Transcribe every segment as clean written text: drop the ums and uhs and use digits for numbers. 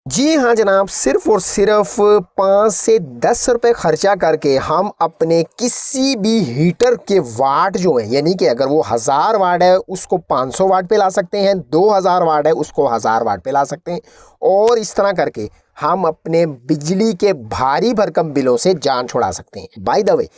जी हाँ जनाब, सिर्फ और सिर्फ 5 से 10 रुपए खर्चा करके हम अपने किसी भी हीटर के वाट जो है, यानी कि अगर वो 1000 वाट है उसको 500 वाट पे ला सकते हैं, 2000 वाट है उसको 1000 वाट पे ला सकते हैं। और इस तरह करके हम अपने बिजली के भारी भरकम बिलों से जान छुड़ा सकते हैं। बाय द वे,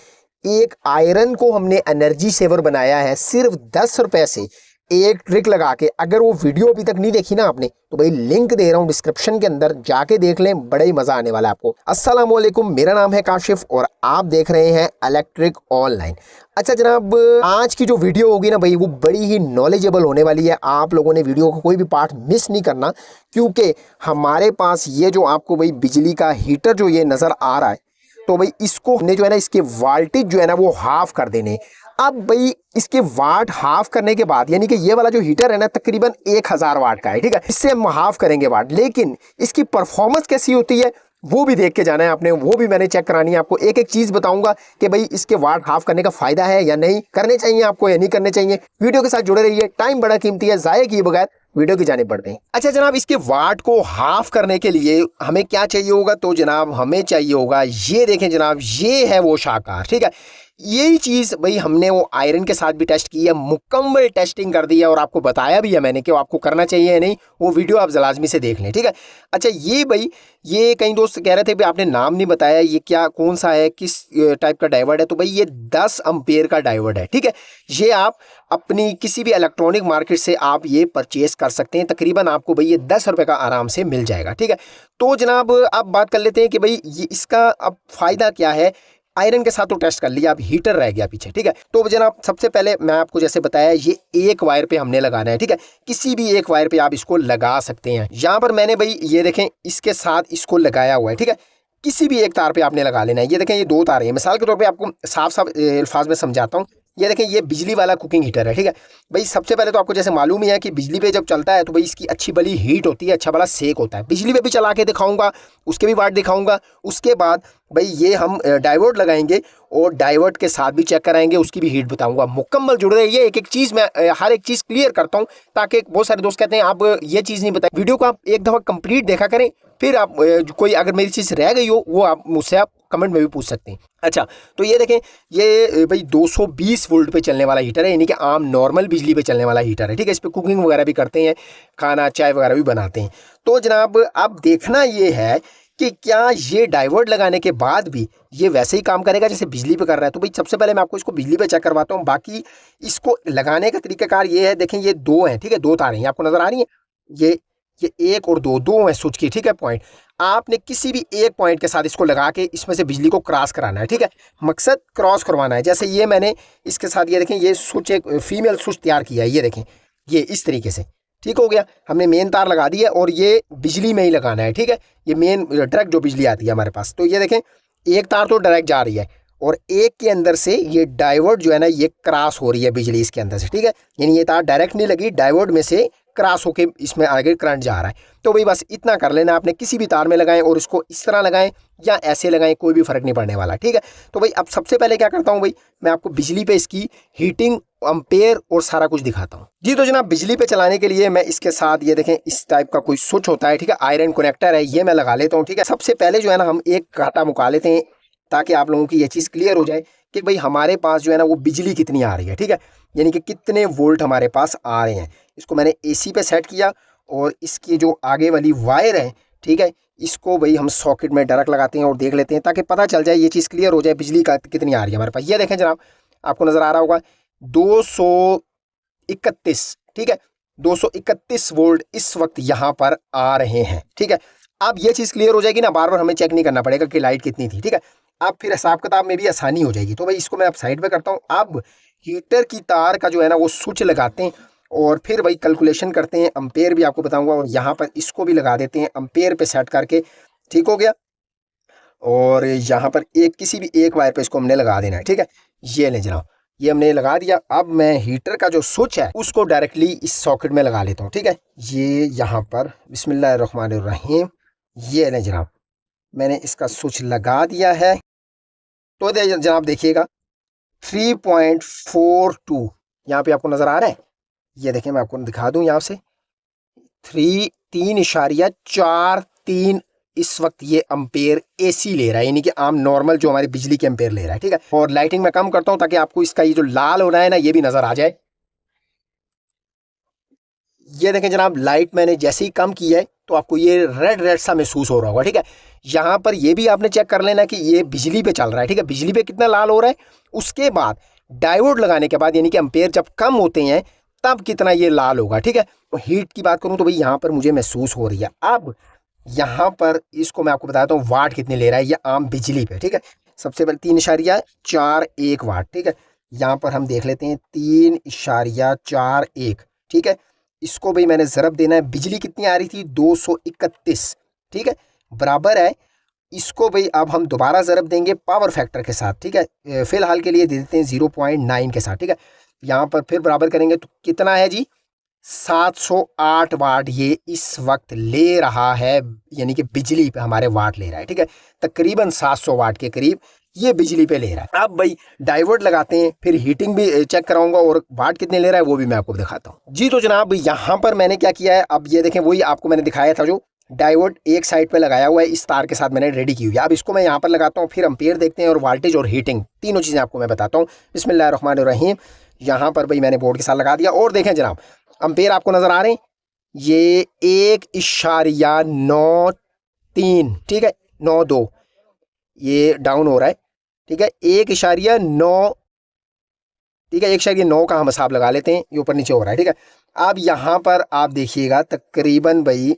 एक आयरन को हमने एनर्जी सेवर बनाया है सिर्फ 10 रुपए से। एक ट्रिक लगा के, अगर वो वीडियो अभी तक नहीं देखी ना आपने, तो भाई लिंक दे रहा हूँ डिस्क्रिप्शन के अंदर, जाके देख लें, बड़ा ही मजा आने वाला है आपको। अस्सलाम वालेकुम, मेरा नाम है काशिफ और आप देख रहे हैं इलेक्ट्रिक ऑनलाइन। अच्छा जनाब, आज की जो वीडियो होगी ना भाई, वो बड़ी ही नॉलेजेबल होने वाली है। आप लोगों ने वीडियो का कोई भी पार्ट मिस नहीं करना, क्योंकि हमारे पास ये जो आपको भाई बिजली का हीटर जो ये नजर आ रहा है, तो भाई इसको हमने जो है ना, इसके वाल्टेज जो है ना वो हाफ कर देने। अब भाई इसके वाट हाफ करने के बाद, यानी कि ये वाला जो हीटर है ना तकरीबन 1000 वाट का है, ठीक है, इससे हम हाफ करेंगे वाट, लेकिन इसकी परफॉर्मेंस कैसी होती है वो भी देख के जाना है आपने, वो भी मैंने चेक करानी है आपको। एक एक चीज बताऊंगा कि भाई इसके वाट हाफ करने का फायदा है या नहीं, करने चाहिए आपको या नहीं करने चाहिए। वीडियो के साथ जुड़े रहिए, टाइम बड़ा कीमती है, जाया किए बगैर वीडियो की जानिब बढ़ते हैं। अच्छा जनाब, इसके वाट को हाफ करने के लिए हमें क्या चाहिए होगा, तो जनाब हमें चाहिए होगा, ये देखें जनाब, ये है वो शाकार, ठीक है। यही चीज भाई हमने वो आयरन के साथ भी टेस्ट की है, मुकम्मल टेस्टिंग कर दी है और आपको बताया भी है मैंने कि वो आपको करना चाहिए या नहीं। वो वीडियो आप लाजमी से देख लें, ठीक है। अच्छा ये भाई, ये कई दोस्त कह रहे थे भाई आपने नाम नहीं बताया, ये क्या कौन सा है, किस टाइप का डायोड है, तो भाई ये 10 एम्पेयर का डायोड है, ठीक है। ये आप अपनी किसी भी इलेक्ट्रॉनिक मार्केट से आप ये परचेज कर सकते हैं, तकरीबन आपको भाई ये 10 रुपए का आराम से मिल जाएगा, ठीक है। तो जनाब अब बात कर लेते हैं कि भाई ये इसका अब फायदा क्या है। आयरन के साथ तो टेस्ट कर लिया, अब हीटर रह गया पीछे, ठीक है। तो जनाब सबसे पहले मैं आपको जैसे बताया, ये एक वायर पे हमने लगाना है, ठीक है। किसी भी एक वायर पे आप इसको लगा सकते हैं। यहाँ पर मैंने भाई ये देखें इसके साथ इसको लगाया हुआ है, ठीक है। किसी भी एक तार पे आपने लगा लेना है। ये देखें ये दो तार है, मिसाल के तौर पे आपको साफ साफ अल्फाज में समझाता हूँ। ये देखें ये बिजली वाला कुकिंग हीटर है, ठीक है। भाई सबसे पहले तो आपको जैसे मालूम ही है कि बिजली पे जब चलता है तो भाई इसकी अच्छी भली हीट होती है, अच्छा भला सेक होता है। बिजली पे भी चला के दिखाऊंगा, उसके भी वाट दिखाऊंगा। उसके बाद भाई ये हम डायोड लगाएंगे और डायोड के साथ भी चेक कराएंगे, उसकी भी हीट बताऊंगा। मुकम्मल जुड़ रही है, एक एक चीज मैं हर एक चीज क्लियर करता हूँ, ताकि बहुत सारे दोस्त कहते हैं आप ये चीज नहीं बताई। वीडियो को आप एक दफा कंप्लीट देखा करें, फिर आप कोई अगर मेरी चीज रह गई हो वो आप मुझसे आप कमेंट में भी पूछ सकते हैं। अच्छा तो ये देखें, ये भाई 220 वोल्ट पे चलने वाला हीटर है, यानी कि आम नॉर्मल बिजली पे चलने वाला हीटर है, ठीक है। इस पे कुकिंग वगैरह भी करते हैं, खाना चाय वगैरह भी बनाते हैं। तो जनाब अब देखना ये है कि क्या ये डायोड लगाने के बाद भी ये वैसे ही काम करेगा जैसे बिजली पे कर रहा है। तो भाई सबसे पहले मैं आपको इसको बिजली पे चेक करवाता हूँ। बाकी इसको लगाने का तरीकाकार ये है, देखें ये दो है, ठीक है, दो तारें आपको नजर आ रही है। ये ये एक और दो दो है स्विच की, ठीक है, पॉइंट। आपने किसी भी एक पॉइंट के साथ इसको लगा के इसमें से बिजली को क्रॉस कराना है, ठीक है। मकसद क्रॉस करवाना है। जैसे ये मैंने इसके साथ ये देखें ये स्विच, एक फीमेल स्विच तैयार किया है, ये देखें ये इस तरीके से, ठीक हो गया। हमने मेन तार लगा दी है और ये बिजली में ही लगाना है, ठीक है। ये मेन डायरेक्ट जो बिजली आती है हमारे पास, तो ये देखें एक तार तो डायरेक्ट जा रही है और एक के अंदर से ये डायोड जो है ना ये क्रॉस हो रही है बिजली इसके अंदर से, ठीक है। यानी ये तार डायरेक्ट नहीं लगी, डायोड में से क्रॉस होके इसमें आगे करंट जा रहा है। तो भाई बस इतना कर लेना, आपने किसी भी तार में लगाएं और इसको इस तरह लगाएं या ऐसे लगाएं, कोई भी फर्क नहीं पड़ने वाला, ठीक है। तो भाई अब सबसे पहले क्या करता हूँ भाई, मैं आपको बिजली पे इसकी हीटिंग, अम्पेयर और सारा कुछ दिखाता हूँ जी। तो जनाब बिजली पे चलाने के लिए मैं इसके साथ ये देखें इस टाइप का कोई स्विच होता है, ठीक है, आयरन कनेक्टर है, ये मैं लगा लेता हूँ, ठीक है। सबसे पहले जो है ना हम एक कांटा मुका लेते हैं, ताकि आप लोगों की ये चीज़ क्लियर हो जाए कि भाई हमारे पास जो है ना वो बिजली कितनी आ रही है, ठीक है, यानी कि कितने वोल्ट हमारे पास आ रहे हैं। इसको मैंने एसी पे सेट किया और इसकी जो आगे वाली वायर है, ठीक है, इसको भाई हम सॉकेट में डायरेक्ट लगाते हैं और देख लेते हैं, ताकि पता चल जाए, ये चीज़ क्लियर हो जाए बिजली का कितनी आ रही है हमारे पास। ये देखें जनाब, आपको नज़र आ रहा होगा 231, ठीक है, 231 वोल्ट इस वक्त यहाँ पर आ रहे हैं, ठीक है। अब ये चीज़ क्लियर हो जाएगी ना, बार बार हमें चेक नहीं करना पड़ेगा कि लाइट कितनी थी, ठीक है। अब फिर हिसाब किताब में भी आसानी हो जाएगी। तो भाई इसको मैं अब साइड पे करता हूँ। अब हीटर की तार का जो है ना वो स्विच लगाते हैं और फिर भाई कैलकुलेशन करते हैं, अम्पेयर भी आपको बताऊंगा, और यहाँ पर इसको भी लगा देते हैं अम्पेयर पे सेट करके, ठीक हो गया। और यहाँ पर एक किसी भी एक वायर पे इसको हमने लगा देना है, ठीक है। ये ले जनाब, ये हमने लगा दिया। अब मैं हीटर का जो स्विच है उसको डायरेक्टली इस सॉकेट में लगा लेता हूँ, ठीक है। ये यहाँ पर बिस्मिल्लाहिर्रहमानिर्रहीम, ये ले जनाब, मैंने इसका स्विच लगा दिया है। तो जनाब देखिएगा 3.42 यहाँ पे आपको नज़र आ रहा है। ये देखें मैं आपको दिखा दूं यहाँ से, 3.43 3 इस वक्त ये एम्पेयर एसी ले रहा है, यानी कि आम नॉर्मल जो हमारी बिजली के एम्पेयर ले रहा है, ठीक है। और लाइटिंग में कम करता हूँ ताकि आपको इसका ये जो लाल हो रहा है ना ये भी नजर आ जाए। ये देखें जनाब, लाइट मैंने जैसे ही कम की है तो आपको ये रेड रेड सा महसूस हो रहा होगा, ठीक है। यहाँ पर ये भी आपने चेक कर लेना कि ये बिजली पे चल रहा है, ठीक है। बिजली पे कितना लाल हो रहा है, उसके बाद डायोड लगाने के बाद यानी कि एम्पेयर जब कम होते हैं तब कितना ये लाल होगा, ठीक है। तो हीट की बात करूँ तो भाई यहाँ पर मुझे महसूस हो रही है। अब यहाँ पर इसको मैं आपको बताता हूँ वाट कितने ले रहा है ये आम बिजली पे, ठीक है। सबसे पहले 3.41 वाट, ठीक है। यहाँ पर हम देख लेते हैं 3.41, ठीक है। इसको भाई मैंने ज़रब देना है, बिजली कितनी आ रही थी 231, ठीक है, बराबर है। इसको भाई अब हम दोबारा ज़रब देंगे पावर फैक्टर के साथ, ठीक है। फिलहाल के लिए दे देते हैं 0.9 के साथ, ठीक है। यहाँ पर फिर बराबर करेंगे तो कितना है जी 708 वाट ये इस वक्त ले रहा है, यानी कि बिजली पे हमारे वाट ले रहा है, ठीक है। तकरीबन 700 वाट के करीब ये बिजली पे ले रहा है। अब भाई डायोड लगाते हैं, फिर हीटिंग भी चेक कराऊंगा और वाट कितने ले रहा है वो भी मैं आपको दिखाता हूँ जी। तो जनाब यहाँ पर मैंने क्या किया है, अब ये देखें वही आपको मैंने दिखाया था, जो डायोड एक साइड पे लगाया हुआ है, इस तार के साथ मैंने रेडी की हुई है। अब इसको मैं यहाँ पर लगाता हूँ, फिर एम्पेयर देखते हैं और वोल्टेज और हीटिंग तीनों चीज़ें आपको मैं बताता हूँ। बिस्मिल्लाहिर्रहमानिर्रहीम। यहाँ पर भाई मैंने बोर्ड के साथ लगा दिया और देखें जनाब एम्पेयर आपको नज़र आ रहे हैं, ये 1.93, ठीक है, 92 ये डाउन हो रहा है, ठीक है। 1.9, ठीक है, 1.9 का हम हिसाब लगा लेते हैं, ये ऊपर नीचे हो रहा है, ठीक है। अब यहाँ पर आप देखिएगा तकरीबन भाई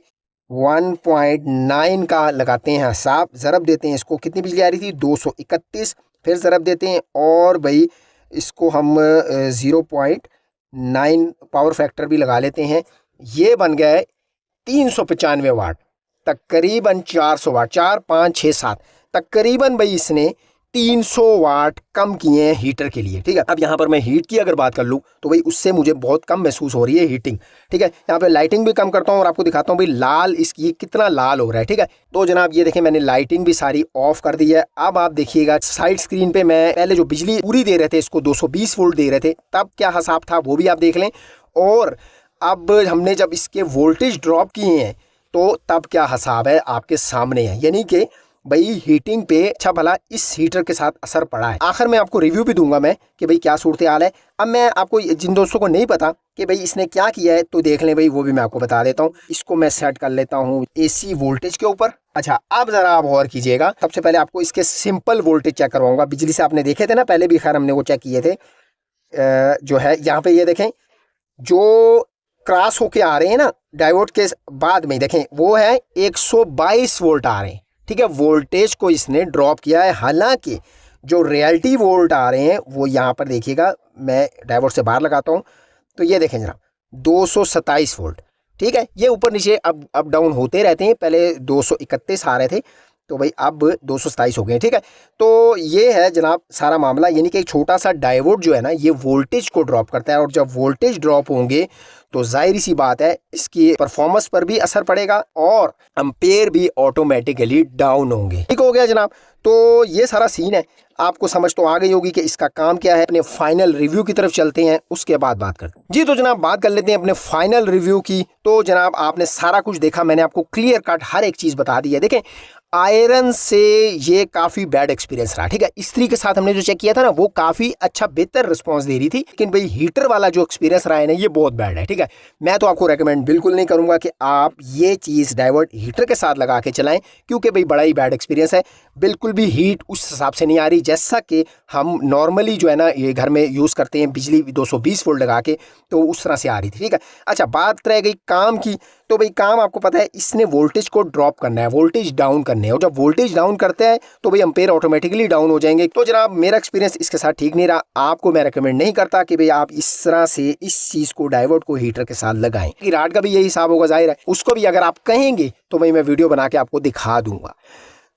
1.9 का लगाते हैं हिसाब, ज़रब देते हैं इसको, कितनी बिजली आ रही थी 231, फिर ज़रब देते हैं और भाई इसको हम 0.9 पावर फैक्टर भी लगा लेते हैं, ये बन गया है 395 वाट, तकरीबन 400 वाट, 4 5 6 7 तकरीबन भाई इसने 300 वाट कम किए हैं हीटर के लिए, ठीक है। अब यहाँ पर मैं हीट की अगर बात कर लूँ तो भाई उससे मुझे बहुत कम महसूस हो रही है हीटिंग, ठीक है। यहाँ पे लाइटिंग भी कम करता हूँ और आपको दिखाता हूँ भाई लाल इसकी कितना लाल हो रहा है, ठीक है। तो जनाब ये देखें मैंने लाइटिंग भी सारी ऑफ कर दी है। अब आप देखिएगा साइड स्क्रीन पे मैं पहले जो बिजली पूरी दे रहे थे इसको 220 वोल्ट दे रहे थे, तब क्या हिसाब था वो भी आप देख लें। और अब हमने जब इसके वोल्टेज ड्रॉप किए हैं तो तब क्या हिसाब है आपके सामने है, यानी कि भाई हीटिंग पे अच्छा भला इस हीटर के साथ असर पड़ा है। आखिर में आपको रिव्यू भी दूंगा मैं कि भाई क्या सूरत हाल है। अब मैं आपको जिन दोस्तों को नहीं पता कि भाई इसने क्या किया है तो देख लें भाई, वो भी मैं आपको बता देता हूँ। इसको मैं सेट कर लेता हूँ एसी वोल्टेज के ऊपर। अच्छा अब जरा आप गौर कीजिएगा, सबसे पहले आपको इसके सिंपल वोल्टेज चेक करवाऊंगा। बिजली से आपने देखे थे ना पहले भी, खैर हमने वो चेक किए थे। जो है यहाँ पे ये देखें जो क्रॉस होके आ रहे हैं ना डायोड के बाद में, देखें वो है 122 वोल्ट आ रहे हैं, ठीक है। वोल्टेज को इसने ड्रॉप किया है, हालांकि जो रियलिटी वोल्ट आ रहे हैं वो यहाँ पर देखिएगा, मैं डायोड से बाहर लगाता हूँ तो ये देखें जनाब 227 वोल्ट, ठीक है। ये ऊपर नीचे अप डाउन होते रहते हैं, पहले 231 आ रहे थे तो भाई अब 227 हो गए, ठीक है। तो ये है जनाब सारा मामला, यानी कि एक छोटा सा डायोड जो है ना ये वोल्टेज को ड्रॉप करता है, और जब वोल्टेज ड्रॉप होंगे तो जाहिर सी बात है इसकी परफॉर्मेंस पर भी असर पड़ेगा और एम्पेयर भी ऑटोमेटिकली डाउन होंगे, ठीक हो गया जनाब। तो ये सारा सीन है, आपको समझ तो आ गई होगी कि इसका काम क्या है। अपने फाइनल रिव्यू की तरफ चलते हैं, उसके बाद बात करते हैं जी। तो जनाब बात कर लेते हैं अपने फाइनल रिव्यू की। तो जनाब आपने सारा कुछ देखा, मैंने आपको क्लियर कट हर एक चीज़ बता दी है। देखें आयरन से ये काफ़ी बैड एक्सपीरियंस रहा, ठीक है। इस्त्री के साथ हमने जो चेक किया था ना वो काफ़ी अच्छा बेहतर रिस्पांस दे रही थी, लेकिन भाई हीटर वाला जो एक्सपीरियंस रहा है ना ये बहुत बैड है, ठीक है। मैं तो आपको रेकमेंड बिल्कुल नहीं करूंगा कि आप ये चीज़ डायोड हीटर के साथ लगा के चलाएं, क्योंकि भाई बड़ा ही बैड एक्सपीरियंस है। बिल्कुल भी हीट उस हिसाब से नहीं आ रही जैसा कि हम नॉर्मली जो है ना ये घर में यूज़ करते हैं बिजली 220 वोल्ट लगा के, तो उस तरह से आ रही थी, ठीक है। अच्छा बात रह गई काम की, तो भाई काम आपको पता है इसने वोल्टेज को ड्रॉप करना है, वोल्टेज डाउन करने है, और जब वोल्टेज डाउन करते हैं तो भाई एम्पेयर ऑटोमेटिकली डाउन हो जाएंगे। तो जनाब मेरा एक्सपीरियंस इसके साथ ठीक नहीं रहा, आपको मैं रेकमेंड नहीं करता कि भाई आप इस तरह से इस चीज़ को डायोड को हीटर के साथ लगाएं। कि राड का भी यही हिसाब होगा, जाहिर है उसको भी अगर आप कहेंगे तो भाई मैं वीडियो बना के आपको दिखा दूंगा।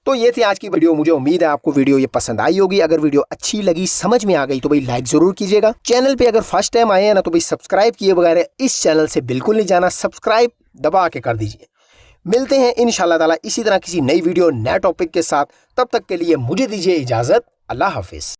तो ये थी आज की वीडियो, मुझे उम्मीद है आपको वीडियो ये पसंद आई होगी। अगर वीडियो अच्छी लगी, समझ में आ गई तो भाई लाइक जरूर कीजिएगा। चैनल पे अगर फर्स्ट टाइम आए हैं ना तो भाई सब्सक्राइब किए बगैर इस चैनल से बिल्कुल नहीं जाना, सब्सक्राइब दबा के कर दीजिए। मिलते हैं इंशाल्लाह ताला इसी तरह किसी नई वीडियो नए टॉपिक के साथ, तब तक के लिए मुझे दीजिए इजाजत। अल्लाह हाफिज।